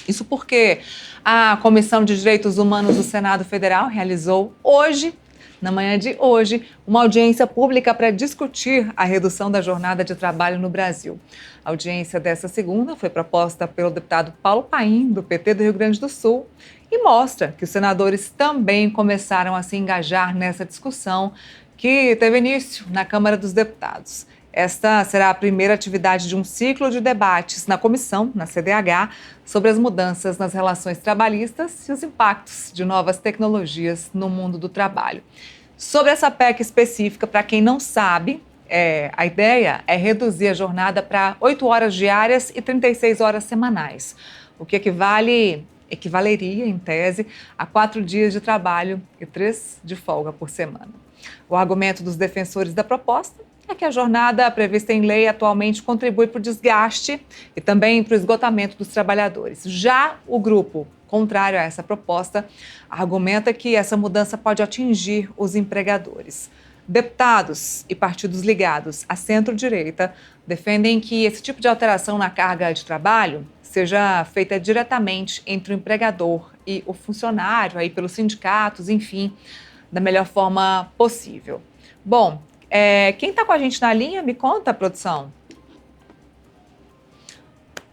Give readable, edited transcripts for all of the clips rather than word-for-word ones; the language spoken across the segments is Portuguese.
Isso porque a Comissão de Direitos Humanos do Senado Federal realizou hoje, na manhã de hoje, uma audiência pública para discutir a redução da jornada de trabalho no Brasil. A audiência dessa segunda foi proposta pelo deputado Paulo Paim, do PT do Rio Grande do Sul, e mostra que os senadores também começaram a se engajar nessa discussão que teve início na Câmara dos Deputados. Esta será a primeira atividade de um ciclo de debates na comissão, na CDH, sobre as mudanças nas relações trabalhistas e os impactos de novas tecnologias no mundo do trabalho. Sobre essa PEC específica, para quem não sabe, a ideia é reduzir a jornada para 8 horas diárias e 36 horas semanais, o que equivaleria, em tese, a 4 dias de trabalho e 3 de folga por semana. O argumento dos defensores da proposta é que a jornada prevista em lei atualmente contribui para o desgaste e também para o esgotamento dos trabalhadores. Já o grupo contrário a essa proposta argumenta que essa mudança pode atingir os empregadores. Deputados e partidos ligados à centro-direita defendem que esse tipo de alteração na carga de trabalho seja feita diretamente entre o empregador e o funcionário, aí pelos sindicatos, enfim, da melhor forma possível. Bom, quem está com a gente na linha, me conta, produção.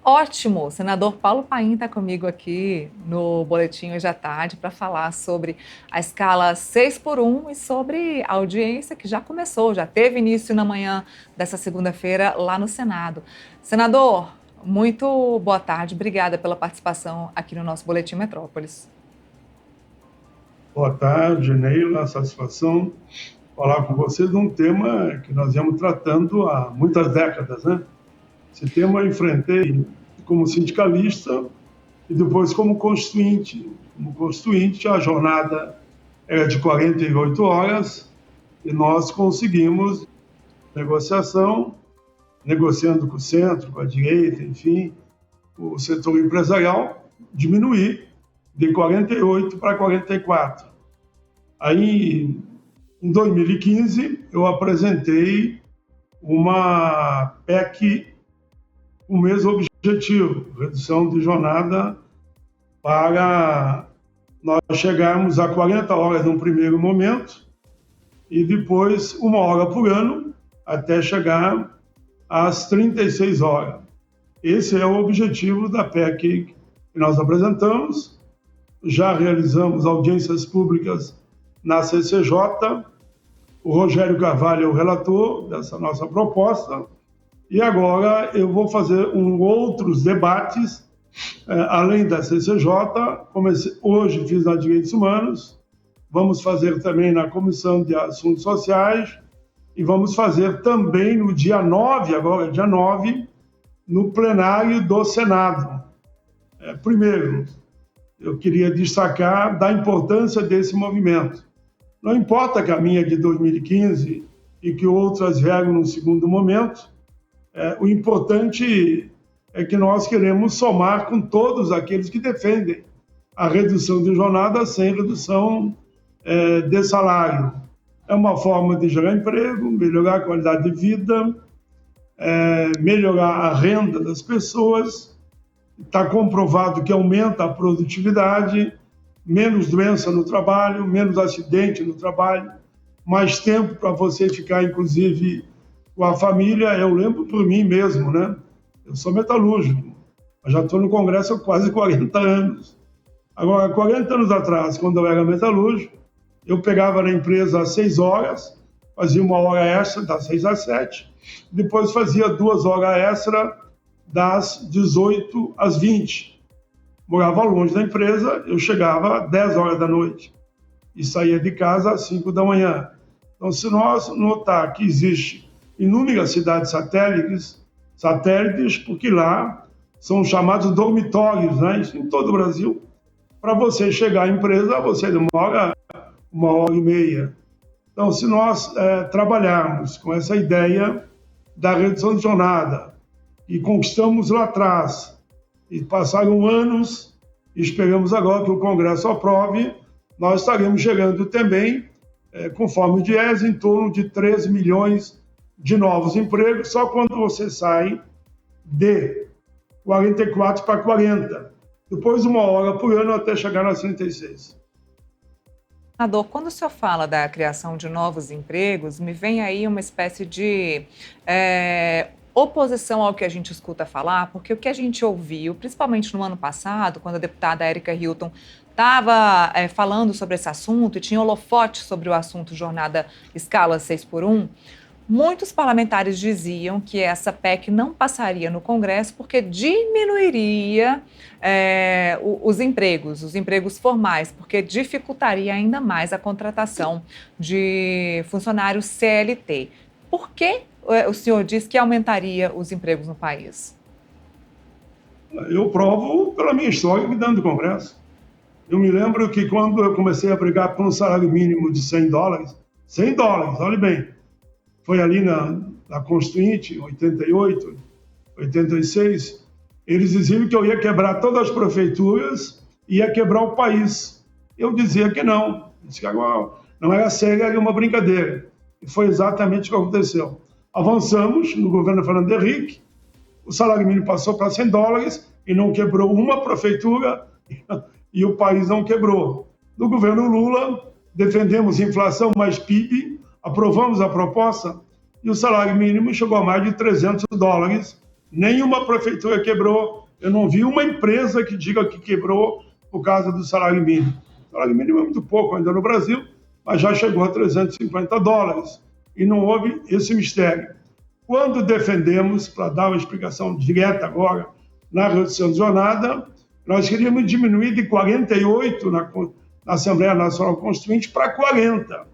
Ótimo, o senador Paulo Paim está comigo aqui no Boletim Hoje à Tarde para falar sobre a escala 6x1 e sobre a audiência que já começou, já teve início na manhã dessa segunda-feira lá no Senado. Senador, muito boa tarde, obrigada pela participação aqui no nosso Boletim Metrópolis. Boa tarde, Neila, satisfação falar com vocês de um tema que nós viemos tratando há muitas décadas, né? Esse tema eu enfrentei como sindicalista e depois como constituinte. Como constituinte, a jornada era de 48 horas e nós conseguimos negociação, negociando com o centro, com a direita, enfim, o setor empresarial, diminuir de 48 para 44. Aí, em 2015, eu apresentei uma PEC com o mesmo objetivo, redução de jornada para nós chegarmos a 40 horas num primeiro momento e depois 1 hora por ano até chegar às 36 horas. Esse é o objetivo da PEC que nós apresentamos. Já realizamos audiências públicas na CCJ, o Rogério Carvalho é o relator dessa nossa proposta, e agora eu vou fazer outros debates, além da CCJ, hoje fiz na Direitos Humanos, vamos fazer também na Comissão de Assuntos Sociais, e vamos fazer também no dia 9, agora dia 9, no plenário do Senado. Primeiro, eu queria destacar da importância desse movimento. Não importa que a minha é de 2015 e que outras vieram no segundo momento, o importante é que nós queremos somar com todos aqueles que defendem a redução de jornada sem redução de salário. É uma forma de gerar emprego, melhorar a qualidade de vida, melhorar a renda das pessoas. Está comprovado que aumenta a produtividade, menos doença no trabalho, menos acidente no trabalho, mais tempo para você ficar, inclusive, com a família. Eu lembro por mim mesmo, né? Eu sou metalúrgico, mas já estou no Congresso há quase 40 anos. Agora, 40 anos atrás, quando eu era metalúrgico, eu pegava na empresa às 6 horas, fazia 1 hora extra, das 6 às 7, depois fazia 2 horas extra, das 18 às 20. Morava longe da empresa, eu chegava às 10 horas da noite e saía de casa às 5 da manhã. Então, se nós notar que existe inúmeras cidades satélites, porque lá são chamados dormitórios, né? Isso em todo o Brasil. Para você chegar à empresa, você demora 1h30. Então, se nós trabalharmos com essa ideia da redução de jornada e conquistamos lá atrás, e passaram anos, e esperamos agora que o Congresso aprove, nós estaremos chegando também, conforme o DIEESE, em torno de 3 milhões de novos empregos, só quando você sai de 44 para 40. depois 1 hora por ano até chegar nas 36. Senador, quando o senhor fala da criação de novos empregos, me vem aí uma espécie de oposição ao que a gente escuta falar, porque o que a gente ouviu, principalmente no ano passado, quando a deputada Érica Hilton estava falando sobre esse assunto e tinha holofote sobre o assunto jornada escala 6x1, muitos parlamentares diziam que essa PEC não passaria no Congresso porque diminuiria os empregos formais, porque dificultaria ainda mais a contratação de funcionários CLT. Por que o senhor diz que aumentaria os empregos no país? Eu provo pela minha história dentro do Congresso. Eu me lembro que quando eu comecei a brigar por um salário mínimo de $100, olhe bem, foi ali na Constituinte, em 88, 86, eles diziam que eu ia quebrar todas as prefeituras e ia quebrar o país. Eu dizia que não, disse que agora não era sério, era uma brincadeira. E foi exatamente o que aconteceu. Avançamos no governo Fernando Henrique, o salário mínimo passou para $100 e não quebrou uma prefeitura e o país não quebrou. No governo Lula, defendemos inflação mais PIB, aprovamos a proposta e o salário mínimo chegou a mais de $300. Nenhuma prefeitura quebrou. Eu não vi uma empresa que diga que quebrou por causa do salário mínimo. O salário mínimo é muito pouco ainda no Brasil, mas já chegou a $350. E não houve esse mistério. Quando defendemos, para dar uma explicação direta agora, na redução de jornada, nós queríamos diminuir de 48 na Assembleia Nacional Constituinte para 40.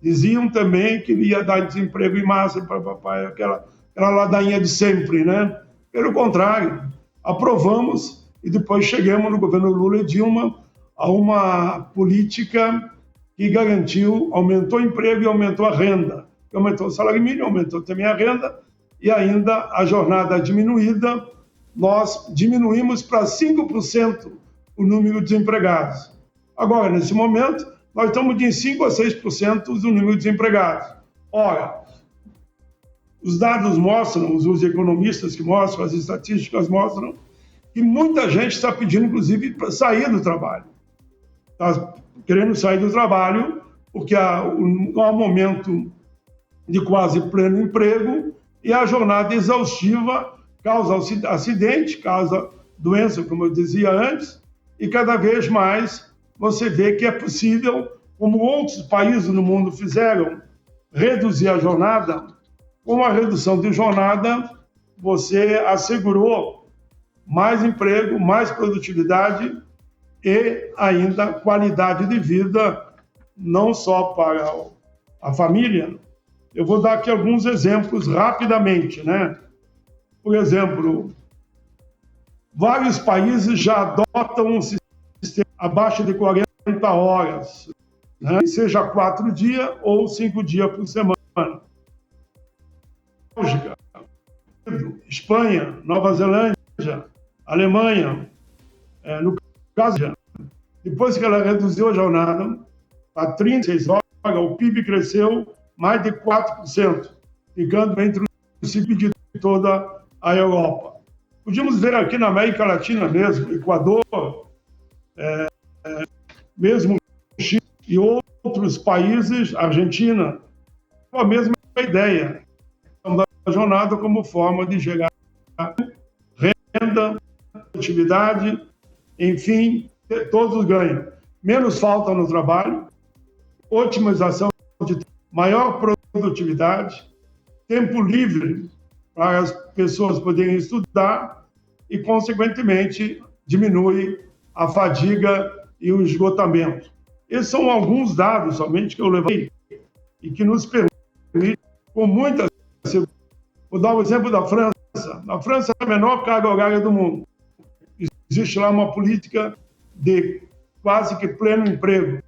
Diziam também que ia dar desemprego em massa, aquela ladainha de sempre, né? Pelo contrário, aprovamos e depois chegamos no governo Lula e Dilma a uma política que garantiu, aumentou o emprego e aumentou a renda. Aumentou o salário mínimo, aumentou também a renda e ainda a jornada diminuída, nós diminuímos para 5% o número de desempregados. Agora, nesse momento, nós estamos de 5% a 6% do número de desempregados. Ora, os dados mostram, os economistas que mostram, as estatísticas mostram, que muita gente está pedindo, inclusive, para sair do trabalho. Está querendo sair do trabalho porque há um momento de quase pleno emprego e a jornada exaustiva causa acidente, causa doença, como eu dizia antes, e cada vez mais você vê que é possível, como outros países no mundo fizeram, reduzir a jornada. Com a redução de jornada, você assegurou mais emprego, mais produtividade e ainda qualidade de vida, não só para a família. Eu vou dar aqui alguns exemplos rapidamente, né? Por exemplo, vários países já adotam um sistema abaixo de 40 horas, né? Seja 4 dias ou 5 dias por semana. Bélgica, Espanha, Nova Zelândia, Alemanha, no caso, depois que ela reduziu a jornada para 36 horas, o PIB cresceu mais de 4%, ficando entre os 5 de toda a Europa. Podíamos ver aqui na América Latina mesmo, Equador, mesmo Chile e outros países, Argentina, com a mesma ideia da jornada como forma de gerar renda, produtividade, enfim, todos ganham. Menos falta no trabalho, otimização de maior produtividade, tempo livre para as pessoas poderem estudar e, consequentemente, diminui a fadiga e o esgotamento. Esses são alguns dados somente que eu levei e que nos permitem, com muita segurança. Vou dar o exemplo da França. A França é a menor carga horária do mundo. Existe lá uma política de quase que pleno emprego,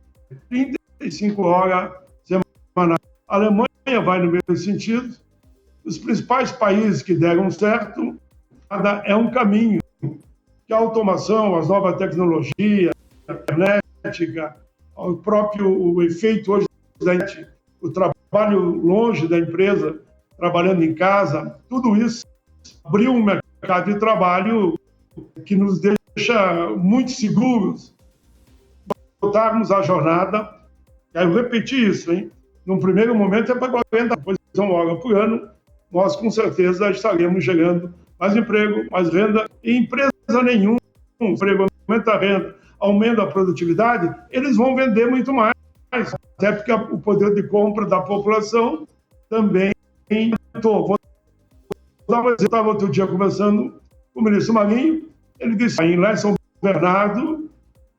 35 horas semanais. A Alemanha vai no mesmo sentido. Os principais países que deram certo, é um caminho que a automação, as novas tecnologias, a internet, o efeito hoje da internet, o trabalho longe da empresa, trabalhando em casa, tudo isso abriu um mercado de trabalho que nos deixa deixa muito seguros voltarmos à jornada. Quero repetir isso, hein? Num primeiro momento é para 40, depois de 1 hora por ano, nós com certeza estaremos gerando mais emprego, mais renda, e empresa nenhuma, emprego aumenta a renda, aumenta a produtividade, eles vão vender muito mais, até porque o poder de compra da população também aumentou. Vou dar um exemplo. Eu estava outro dia conversando com o ministro Marinho, ele disse que lá em São Bernardo,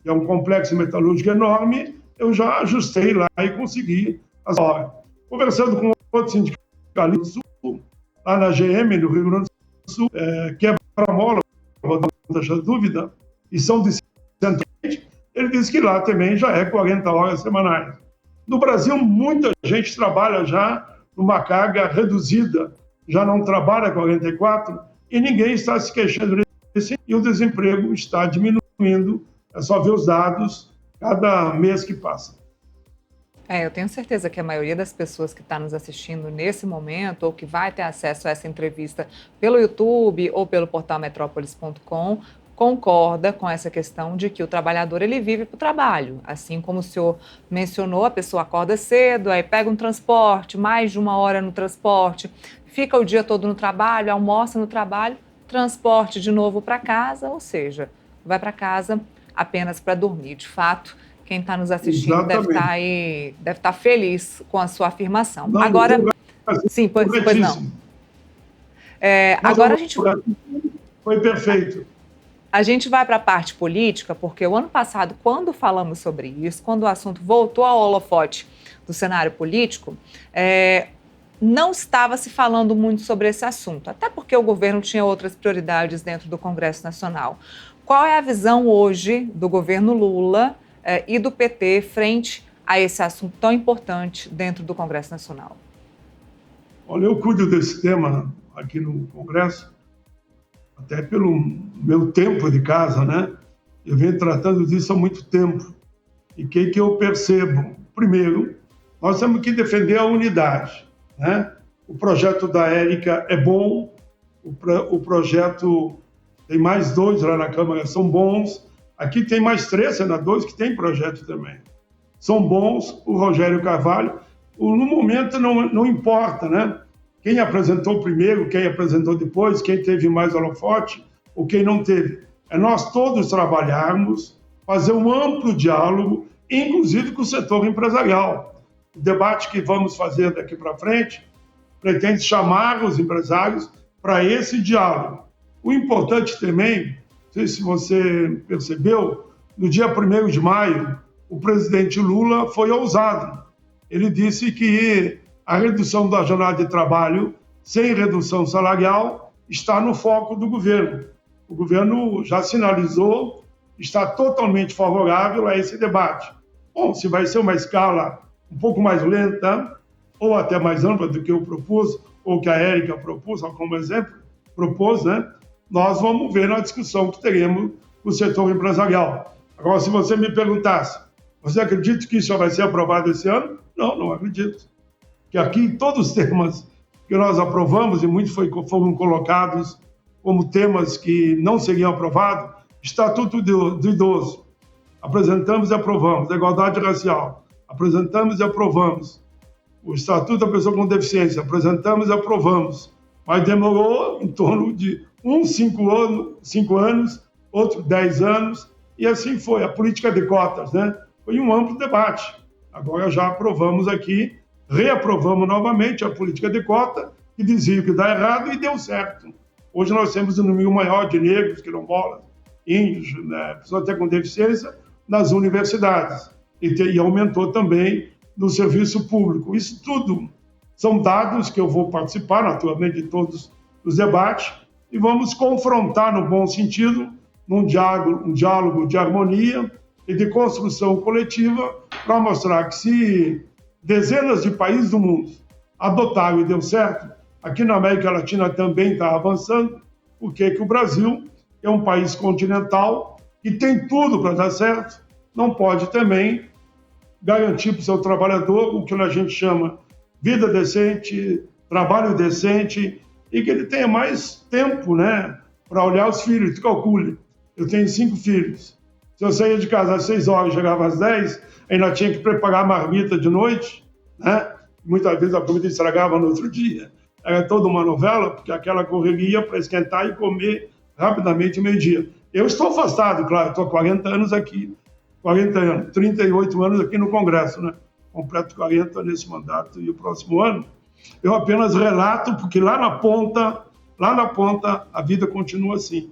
que é um complexo metalúrgico enorme, eu já ajustei lá e consegui as horas. Conversando com outro sindicalista do Sul, lá na GM, no Rio Grande do Sul, quebra-mola, não deixa dúvida, e são de centralmente, ele disse que lá também já é 40 horas semanais. No Brasil, muita gente trabalha já numa carga reduzida, já não trabalha 44, e ninguém está se queixando disso, e o desemprego está diminuindo. É só ver os dados cada mês que passa. Eu tenho certeza que a maioria das pessoas que está nos assistindo nesse momento, ou que vai ter acesso a essa entrevista pelo YouTube ou pelo portal metrópolis.com, concorda com essa questão de que o trabalhador ele vive para o trabalho. Assim como o senhor mencionou, a pessoa acorda cedo, aí pega um transporte, mais de 1 hora no transporte, fica o dia todo no trabalho, almoça no trabalho, transporte de novo para casa, ou seja, vai para casa apenas para dormir. De fato, quem está nos assistindo deve estar feliz com a sua afirmação. Não, agora, sim, pois não. Agora a gente... Foi perfeito. A gente vai para a parte política, porque o ano passado, quando falamos sobre isso, quando o assunto voltou ao holofote do cenário político, não estava se falando muito sobre esse assunto, até porque o governo tinha outras prioridades dentro do Congresso Nacional. Qual é a visão hoje do governo Lula e do PT frente a esse assunto tão importante dentro do Congresso Nacional? Olha, eu cuido desse tema aqui no Congresso, até pelo meu tempo de casa, né? Eu venho tratando disso há muito tempo. E o que eu percebo? Primeiro, nós temos que defender a unidade, né? O projeto da Érica é bom, o projeto... Tem mais 2 lá na Câmara, são bons. Aqui tem mais 3 senadores que têm projeto também. São bons. O Rogério Carvalho, no momento não importa, né? Quem apresentou primeiro, quem apresentou depois, quem teve mais holofote ou quem não teve. É nós todos trabalharmos, fazer um amplo diálogo, inclusive com o setor empresarial. O debate que vamos fazer daqui para frente pretende chamar os empresários para esse diálogo. O importante também, não sei se você percebeu, no dia 1º de maio, o presidente Lula foi ousado. Ele disse que a redução da jornada de trabalho sem redução salarial está no foco do governo. O governo já sinalizou, está totalmente favorável a esse debate. Bom, se vai ser uma escala um pouco mais lenta, ou até mais ampla do que eu propus, ou que a Érica propôs, como exemplo, né? Nós vamos ver na discussão que teremos com o setor empresarial. Agora, se você me perguntasse, você acredita que isso vai ser aprovado esse ano? Não, não acredito. Que aqui todos os temas que nós aprovamos, e muitos foram colocados como temas que não seriam aprovados, Estatuto do Idoso, apresentamos e aprovamos. A igualdade racial, apresentamos e aprovamos. O Estatuto da Pessoa com Deficiência, apresentamos e aprovamos. Mas demorou em torno de 5 anos, outro 10 anos, e assim foi. A política de cotas, né? Foi um amplo debate. Agora já aprovamos aqui, reaprovamos novamente a política de cota, que dizia que dá errado e deu certo. Hoje nós temos um número maior de negros, quilombolas, índios, né, pessoas até com deficiência, nas universidades. E aumentou também no serviço público. Isso tudo são dados que eu vou participar, naturalmente, de todos os debates, e vamos confrontar no bom sentido, num diálogo de harmonia e de construção coletiva, para mostrar que se dezenas de países do mundo adotaram e deu certo, aqui na América Latina também está avançando, porque que o Brasil é um país continental que tem tudo para dar certo, não pode também garantir para o seu trabalhador o que a gente chama vida decente, trabalho decente, e que ele tenha mais tempo, né, para olhar os filhos. Calcule, Eu tenho 5 filhos. Se eu saía de casa às 6 horas e chegava às 10, ainda tinha que preparar a marmita de noite, né? Muitas vezes a comida estragava no outro dia. Era toda uma novela, porque aquela correria para esquentar e comer rapidamente meio-dia. Eu estou afastado, claro, estou há 40 anos aqui, 40 anos, 38 anos aqui no Congresso, né? Completo 40 nesse mandato e o próximo ano. Eu apenas relato, porque lá na ponta, a vida continua assim.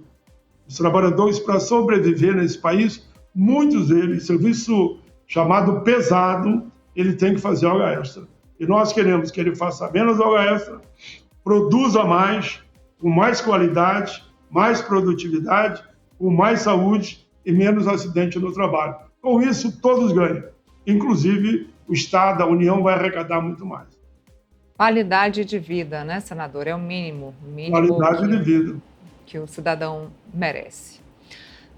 Os trabalhadores, para sobreviver nesse país, muitos deles, serviço chamado pesado, ele tem que fazer hora extra. E nós queremos que ele faça menos hora extra, produza mais, com mais qualidade, mais produtividade, com mais saúde e menos acidente no trabalho. Com isso, todos ganham. Inclusive, o Estado, a União, vai arrecadar muito mais. Qualidade de vida, né, senador? É o mínimo Qualidade de vida que o cidadão merece.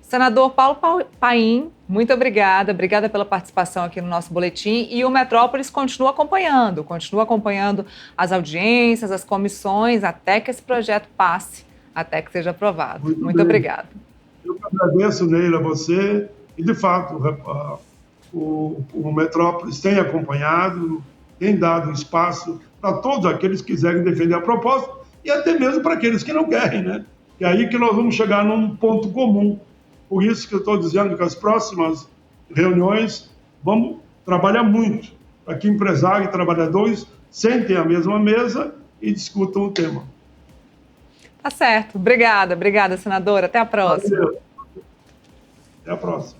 Senador Paulo Paim, muito obrigada. Obrigada pela participação aqui no nosso boletim. E o Metrópolis continua acompanhando as audiências, as comissões, até que esse projeto passe, até que seja aprovado. Muito obrigada. Eu agradeço, Neila, a você. E, de fato, o Metrópolis tem acompanhado, tem dado espaço para todos aqueles que quiserem defender a proposta e até mesmo para aqueles que não querem, né? E aí que nós vamos chegar num ponto comum. Por isso que eu estou dizendo que as próximas reuniões vamos trabalhar muito para que empresários e trabalhadores sentem à mesma mesa e discutam o tema. Tá certo. Obrigada, senadora. Até a próxima. Valeu. Até a próxima.